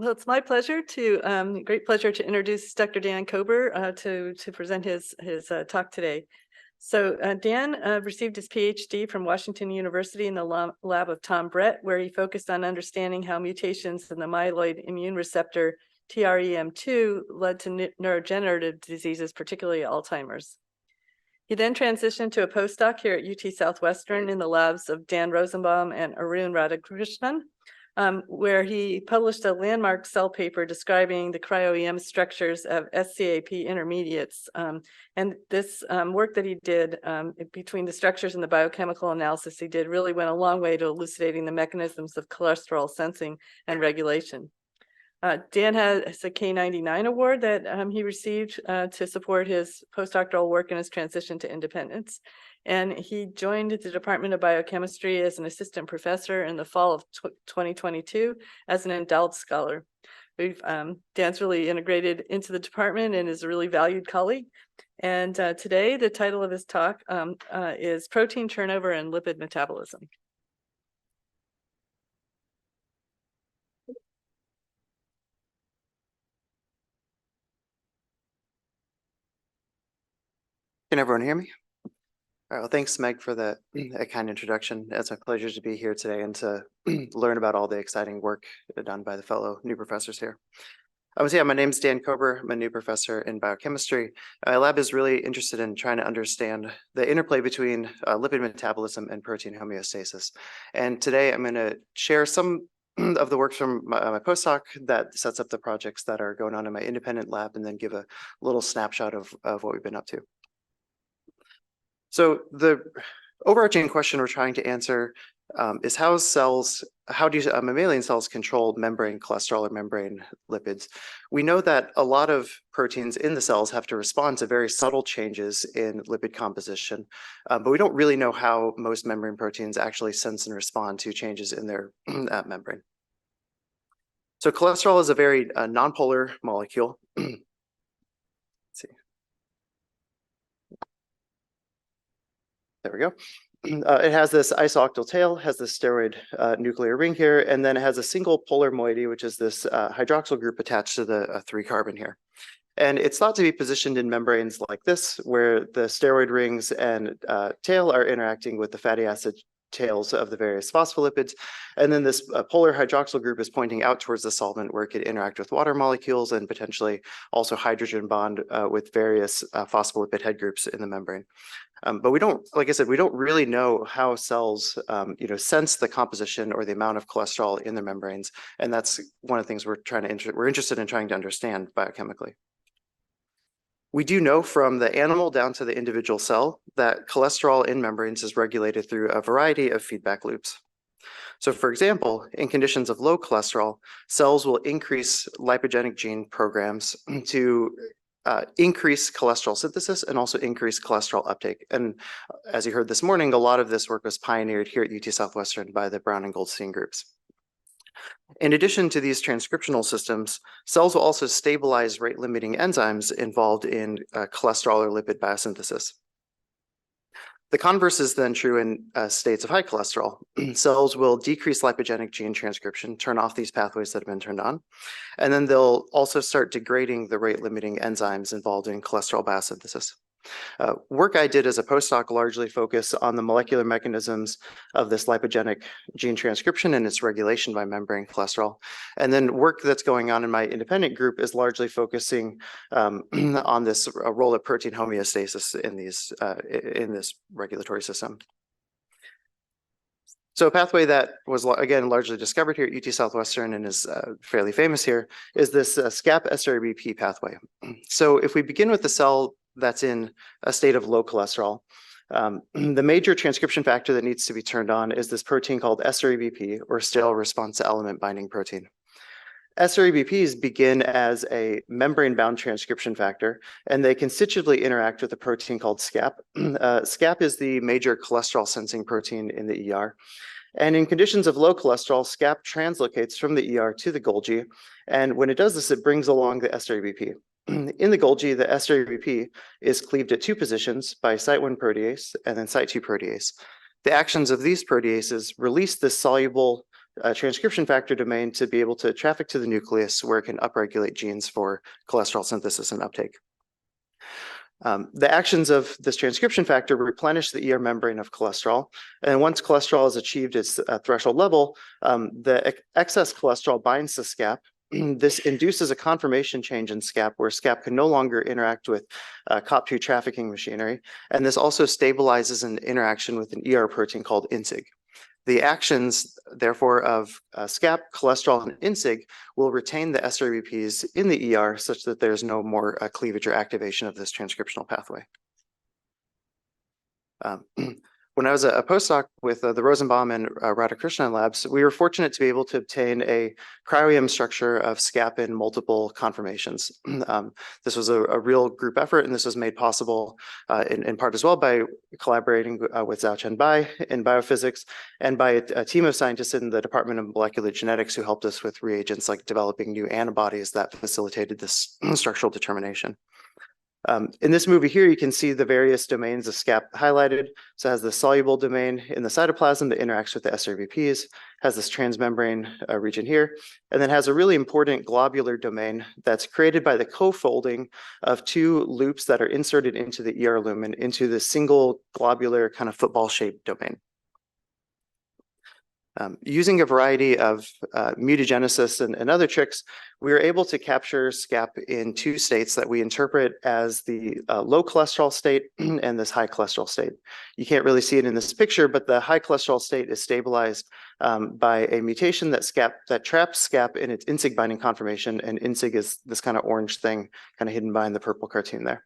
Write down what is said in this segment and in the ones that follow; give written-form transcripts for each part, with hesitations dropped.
Well, it's my pleasure to great pleasure to introduce Dr. Dan Kober to present his talk today. So Dan received his PhD from Washington University in the lab of Tom Brett, where he focused on understanding how mutations in the myeloid immune receptor TREM2 led to neurodegenerative diseases, particularly Alzheimer's. He then transitioned to a postdoc here at UT Southwestern in the labs of Dan Rosenbaum and Arun Radhakrishnan, where he published a landmark cell paper describing the cryo-EM structures of SCAP intermediates. And this work that he did between the structures and the biochemical analysis he did really went a long way to elucidating the mechanisms of cholesterol sensing and regulation. Dan has a K99 award that he received to support his postdoctoral work and his transition to independence. And he joined the Department of Biochemistry as an assistant professor in the fall of 2022 as an endowed scholar. Dan's really integrated into the department and is a really valued colleague. And today, the title of his talk is Protein Turnover and Lipid Metabolism. Can everyone hear me? All right, well, thanks, Meg, for that kind introduction. It's a pleasure to be here today and to learn about all the exciting work done by the fellow new professors here. My name's Dan Kober. I'm a new professor in biochemistry. My lab is really interested in trying to understand the interplay between lipid metabolism and protein homeostasis. And today I'm going to share some of the work from my postdoc that sets up the projects that are going on in my independent lab, and then give a little snapshot of what we've been up to. So the overarching question we're trying to answer is how do mammalian cells control membrane cholesterol or membrane lipids? We know that a lot of proteins in the cells have to respond to very subtle changes in lipid composition, but we don't really know how most membrane proteins actually sense and respond to changes in their membrane. So cholesterol is a very nonpolar molecule. Let's see. There we go. It has this isooctyl tail, has this steroid nuclear ring here, and then it has a single polar moiety, which is this hydroxyl group attached to the 3-carbon here. And it's thought to be positioned in membranes like this, where the steroid rings and tail are interacting with the fatty acid tails of the various phospholipids. And then this polar hydroxyl group is pointing out towards the solvent, where it could interact with water molecules and potentially also hydrogen bond with various phospholipid head groups in the membrane. But we don't, like I said, we don't really know how cells, sense the composition or the amount of cholesterol in their membranes, and that's one of the things we're interested in trying to understand biochemically. We do know from the animal down to the individual cell that cholesterol in membranes is regulated through a variety of feedback loops. So, for example, in conditions of low cholesterol, cells will increase lipogenic gene programs to increase cholesterol synthesis and also increase cholesterol uptake. And as you heard this morning, a lot of this work was pioneered here at UT Southwestern by the Brown and Goldstein groups. In addition to these transcriptional systems, cells will also stabilize rate-limiting enzymes involved in cholesterol or lipid biosynthesis. The converse is then true in states of high cholesterol. Cells will decrease lipogenic gene transcription, turn off these pathways that have been turned on, and then they'll also start degrading the rate-limiting enzymes involved in cholesterol biosynthesis. Work I did as a postdoc largely focused on the molecular mechanisms of this lipogenic gene transcription and its regulation by membrane cholesterol. And then work that's going on in my independent group is largely focusing on this role of protein homeostasis in this regulatory system. So a pathway that was, again, largely discovered here at UT Southwestern and is fairly famous here is this SCAP-SRBP pathway. So if we begin with the cell that's in a state of low cholesterol, the major transcription factor that needs to be turned on is this protein called SREBP, or sterile response to element binding protein. SREBPs begin as a membrane-bound transcription factor, and they constitutively interact with a protein called SCAP. SCAP is the major cholesterol sensing protein in the ER. And in conditions of low cholesterol, SCAP translocates from the ER to the Golgi, and when it does this, it brings along the SREBP. In the Golgi, the SREBP is cleaved at 2 positions by site 1 protease and then site 2 protease. The actions of these proteases release this soluble transcription factor domain to be able to traffic to the nucleus where it can upregulate genes for cholesterol synthesis and uptake. The actions of this transcription factor replenish the ER membrane of cholesterol. And once cholesterol has achieved its threshold level, the excess cholesterol binds to SCAP. This induces a conformation change in SCAP where SCAP can no longer interact with COP2 trafficking machinery. And this also stabilizes an interaction with an ER protein called INSIG. The actions, therefore, of SCAP, cholesterol, and INSIG will retain the SRBPs in the ER such that there's no more cleavage or activation of this transcriptional pathway. When I was a postdoc with the Rosenbaum and Radhakrishnan labs, we were fortunate to be able to obtain a cryo-EM structure of SCAP in multiple conformations. This was a real group effort, and this was made possible in part as well by collaborating with Xiaochen Bai in biophysics and by a team of scientists in the Department of Molecular Genetics who helped us with reagents like developing new antibodies that facilitated this structural determination. In this movie here, you can see the various domains of SCAP highlighted. So it has the soluble domain in the cytoplasm that interacts with the SRBPs, has this transmembrane region here, and then has a really important globular domain that's created by the co-folding of two loops that are inserted into the ER lumen into the single globular kind of football-shaped domain. Using a variety of mutagenesis and other tricks, we were able to capture SCAP in two states that we interpret as the low cholesterol state and this high cholesterol state. You can't really see it in this picture, but the high cholesterol state is stabilized by a mutation that traps SCAP in its INSIG binding conformation, and INSIG is this kind of orange thing kind of hidden behind the purple cartoon there.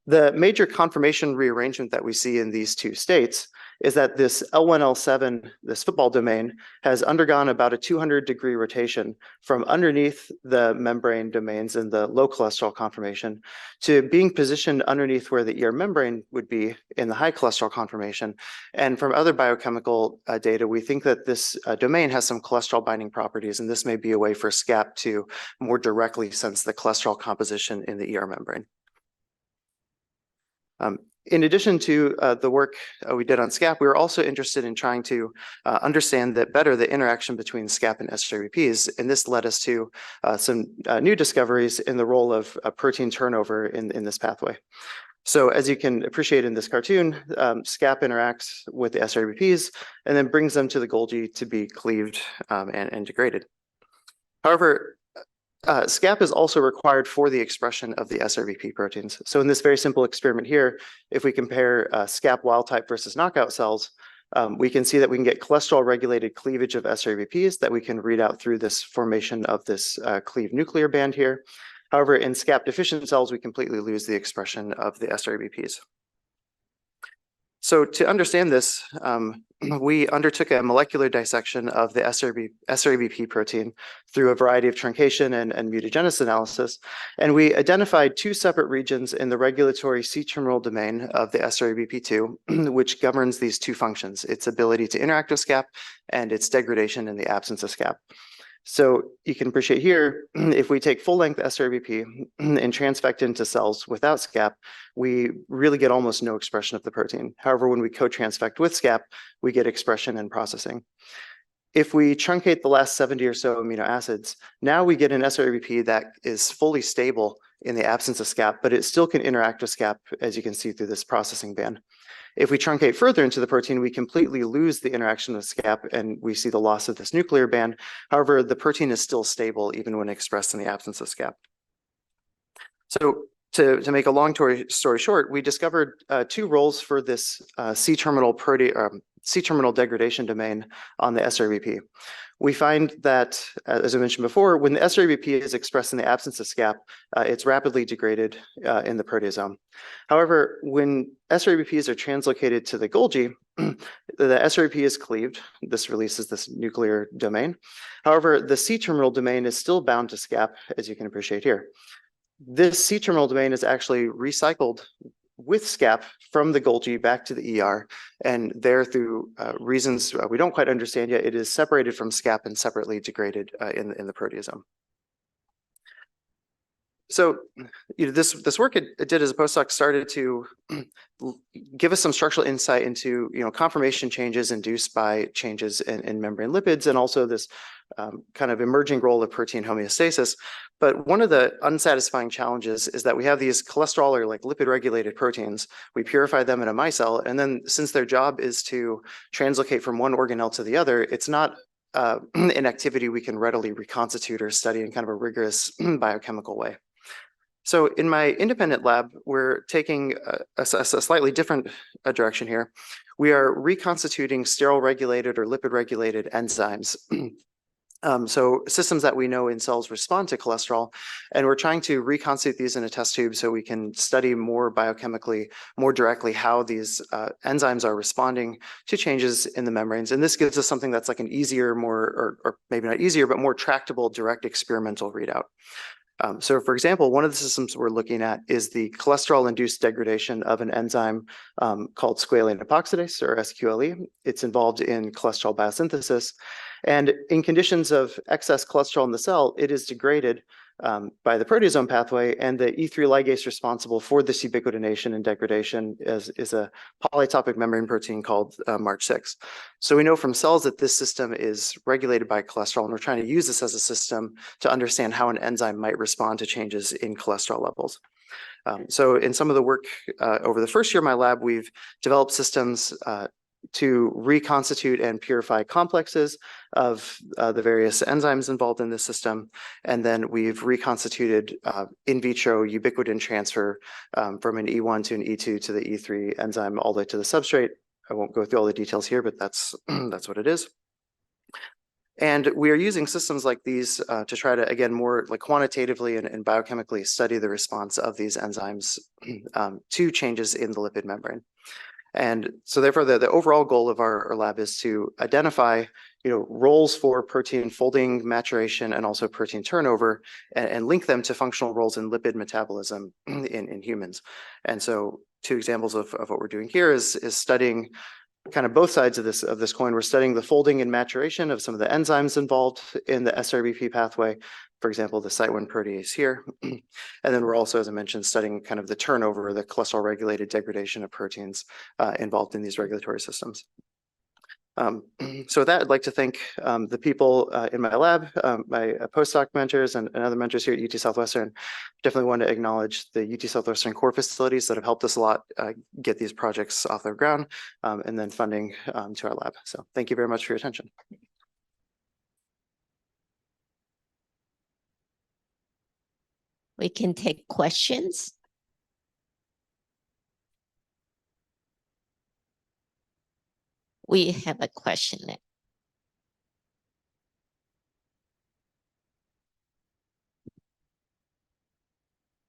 The major conformation rearrangement that we see in these two states is that this L1L7, this football domain, has undergone about a 200-degree rotation from underneath the membrane domains in the low cholesterol conformation to being positioned underneath where the ER membrane would be in the high cholesterol conformation. And from other biochemical data, we think that this domain has some cholesterol binding properties, and this may be a way for SCAP to more directly sense the cholesterol composition in the ER membrane. In addition to the work we did on SCAP, we were also interested in trying to understand better the interaction between SCAP and SRBPs, and this led us to some new discoveries in the role of protein turnover in this pathway. So as you can appreciate in this cartoon, SCAP interacts with the SRBPs and then brings them to the Golgi to be cleaved and degraded. However, SCAP is also required for the expression of the SRBP proteins. So in this very simple experiment here, if we compare SCAP wild type versus knockout cells, we can see that we can get cholesterol-regulated cleavage of SRBPs that we can read out through this formation of this cleaved nuclear band here. However, in SCAP-deficient cells, we completely lose the expression of the SRBPs. So to understand this, we undertook a molecular dissection of the SRBP protein through a variety of truncation and mutagenesis analysis, and we identified two separate regions in the regulatory C-terminal domain of the SRBP2, which governs these two functions, its ability to interact with SCAP and its degradation in the absence of SCAP. So you can appreciate here, if we take full-length SRBP and transfect into cells without SCAP, we really get almost no expression of the protein. However, when we co-transfect with SCAP, we get expression and processing. If we truncate the last 70 or so amino acids, now we get an SRBP that is fully stable in the absence of SCAP, but it still can interact with SCAP, as you can see through this processing band. If we truncate further into the protein, we completely lose the interaction with SCAP and we see the loss of this nuclear band. However, the protein is still stable even when expressed in the absence of SCAP. So to make a long story short, we discovered two roles for this C-terminal degradation domain on the SRBP. We find that, as I mentioned before, when the SRBP is expressed in the absence of SCAP, it's rapidly degraded in the proteasome. However, when SRBPs are translocated to the Golgi, the SRBP is cleaved. This releases this nuclear domain. However, the C-terminal domain is still bound to SCAP, as you can appreciate here. This C-terminal domain is actually recycled with SCAP from the Golgi back to the ER, and there through reasons we don't quite understand yet, it is separated from SCAP and separately degraded in the proteasome. So, this work it did as a postdoc started to give us some structural insight into, conformation changes induced by changes in membrane lipids, and also this kind of emerging role of protein homeostasis. But one of the unsatisfying challenges is that we have these cholesterol or like lipid regulated proteins. We purify them in a micelle, and then since their job is to translocate from one organelle to the other, it's not an activity we can readily reconstitute or study in kind of a rigorous biochemical way. So in my independent lab, we're taking a slightly different direction here. We are reconstituting sterol regulated or lipid regulated enzymes. So systems that we know in cells respond to cholesterol, and we're trying to reconstitute these in a test tube so we can study more biochemically, more directly how these enzymes are responding to changes in the membranes. And this gives us something that's like an easier, more, or maybe not easier, but more tractable direct experimental readout. So for example, one of the systems we're looking at is the cholesterol-induced degradation of an enzyme called squalane epoxidase, or SQLE. It's involved in cholesterol biosynthesis. And in conditions of excess cholesterol in the cell, it is degraded by the proteasome pathway, and the E3 ligase responsible for this ubiquitination and degradation is a polytopic membrane protein called MARCH6. So we know from cells that this system is regulated by cholesterol, and we're trying to use this as a system to understand how an enzyme might respond to changes in cholesterol levels. So in some of the work over the first year of my lab, we've developed systems to reconstitute and purify complexes of the various enzymes involved in this system. And then we've reconstituted in vitro ubiquitin transfer from an E1 to an E2 to the E3 enzyme all the way to the substrate. I won't go through all the details here, but that's what it is. And we are using systems like these to try to, again, more like quantitatively and biochemically study the response of these enzymes to changes in the lipid membrane. And so therefore, the overall goal of our lab is to identify, roles for protein folding, maturation, and also protein turnover, and link them to functional roles in lipid metabolism in humans. And so two examples of what we're doing here is studying kind of both sides of this coin. We're studying the folding and maturation of some of the enzymes involved in the SRBP pathway, for example, the Site1 protease here. And then we're also, as I mentioned, studying kind of the turnover, the cholesterol regulated degradation of proteins involved in these regulatory systems. So with that, I'd like to thank the people in my lab, my postdoc mentors and other mentors here at UT Southwestern. Definitely want to acknowledge the UT Southwestern core facilities that have helped us a lot get these projects off their ground, and then funding to our lab. So thank you very much for your attention. We can take questions. We have a question there.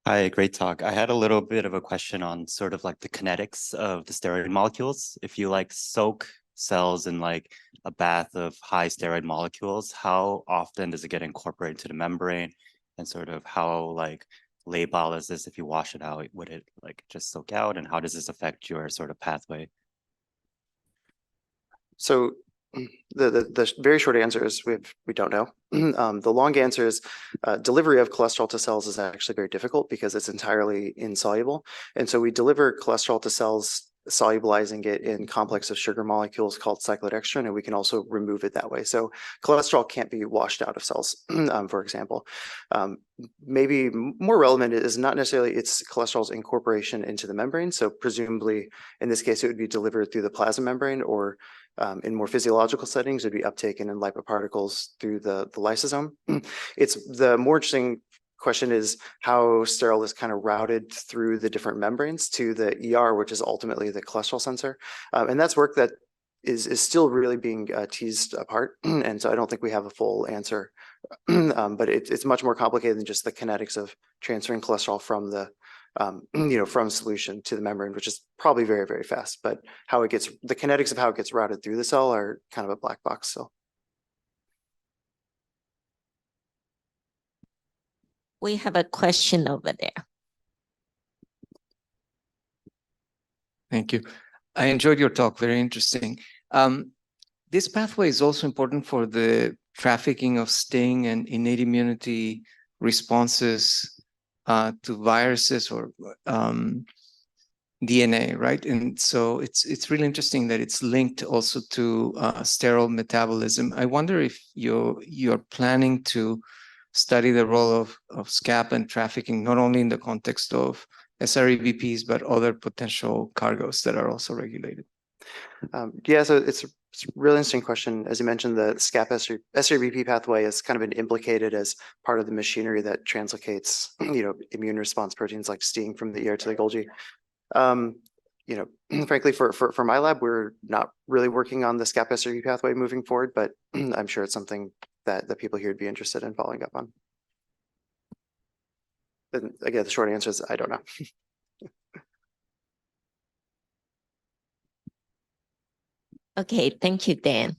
Hi, great talk. I had a little bit of a question on sort of like the kinetics of the steroid molecules. If you like soak cells in like a bath of high steroid molecules, how often does it get incorporated into the membrane? And sort of how like labile is this? If you wash it out, would it like just soak out? And how does this affect your sort of pathway? So the very short answer is we don't know. The long answer is delivery of cholesterol to cells is actually very difficult because it's entirely insoluble. And so we deliver cholesterol to cells, solubilizing it in complex of sugar molecules called cyclodextrin, and we can also remove it that way. So cholesterol can't be washed out of cells, for example. Maybe more relevant is not necessarily its cholesterol's incorporation into the membrane. So presumably, in this case, it would be delivered through the plasma membrane, or in more physiological settings, it would be uptaken in lipoparticles through the lysosome. It's the more interesting question is how sterol is kind of routed through the different membranes to the ER, which is ultimately the cholesterol sensor. And that's work that is still really being teased apart. And so I don't think we have a full answer, but it's much more complicated than just the kinetics of transferring cholesterol from the from solution to the membrane, which is probably very, very fast. But how it gets, the kinetics of how it gets routed through the cell are kind of a black box still. We have a question over there. Thank you. I enjoyed your talk, very interesting. This pathway is also important for the trafficking of STING and innate immunity responses to viruses or DNA, right? And so it's really interesting that it's linked also to steroid metabolism. I wonder if you're planning to study the role of SCAP and trafficking, not only in the context of SREBPs, but other potential cargoes that are also regulated. Yeah, so it's a really interesting question. As you mentioned, the SCAP SRBP pathway is kind of been implicated as part of the machinery that translocates, immune response proteins like STING from the ear to the Golgi. Frankly, for my lab, we're not really working on the SCAP SRB pathway moving forward, but I'm sure it's something that the people here would be interested in following up on. And again, the short answer is I don't know. Okay, thank you, Dan.